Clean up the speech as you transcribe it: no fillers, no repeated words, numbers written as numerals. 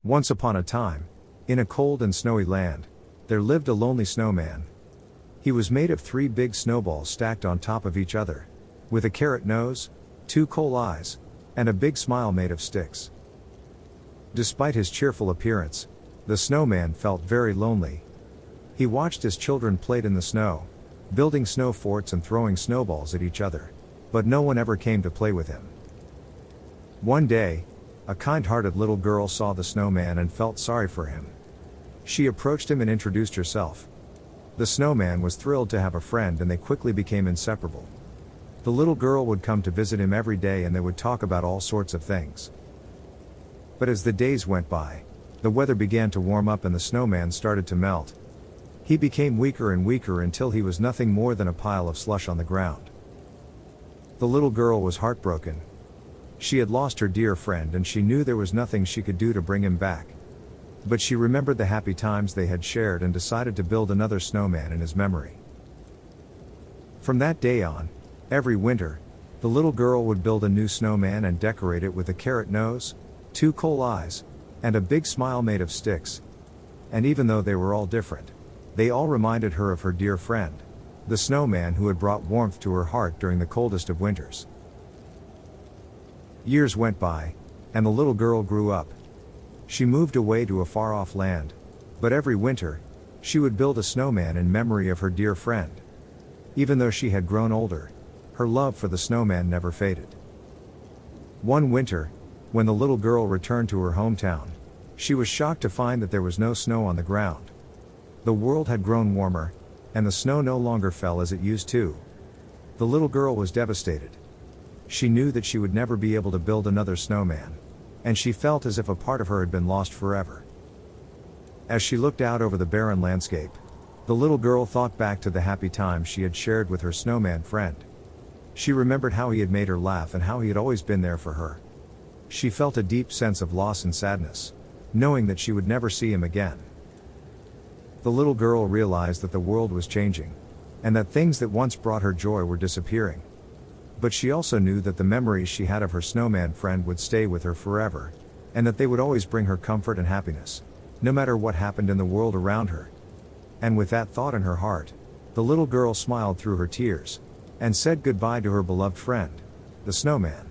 Once upon a time, in a cold and snowy land, there lived a lonely snowman. He was made of 3 big snowballs stacked on top of each other, with a carrot nose, 2 coal eyes, and a big smile made of sticks. Despite his cheerful appearance, the snowman felt very lonely. He watched as children played in the snow, building snow forts and throwing snowballs at each other, but no one ever came to play with him. One day, a kind-hearted little girl saw the snowman and felt sorry for him. She approached him and introduced herself. The snowman was thrilled to have a friend and they quickly became inseparable. The little girl would come to visit him every day and they would talk about all sorts of things. But as the days went by, the weather began to warm up and the snowman started to melt. He became weaker and weaker until he was nothing more than a pile of slush on the ground. The little girl was heartbroken. She had lost her dear friend and she knew there was nothing she could do to bring him back. But she remembered the happy times they had shared and decided to build another snowman in his memory. From that day on, every winter, the little girl would build a new snowman and decorate it with a carrot nose, 2 coal eyes, and a big smile made of sticks. And even though they were all different, they all reminded her of her dear friend, the snowman who had brought warmth to her heart during the coldest of winters. Years went by, and the little girl grew up. She moved away to a far-off land, but every winter, she would build a snowman in memory of her dear friend. Even though she had grown older, her love for the snowman never faded. One winter, when the little girl returned to her hometown, she was shocked to find that there was no snow on the ground. The world had grown warmer, and the snow no longer fell as it used to. The little girl was devastated. She knew that she would never be able to build another snowman, and she felt as if a part of her had been lost forever. As she looked out over the barren landscape, the little girl thought back to the happy times she had shared with her snowman friend. She remembered how he had made her laugh and how he had always been there for her. She felt a deep sense of loss and sadness, knowing that she would never see him again. The little girl realized that the world was changing, and that things that once brought her joy were disappearing. But she also knew that the memories she had of her snowman friend would stay with her forever, and that they would always bring her comfort and happiness, no matter what happened in the world around her. And with that thought in her heart, the little girl smiled through her tears, and said goodbye to her beloved friend, the snowman.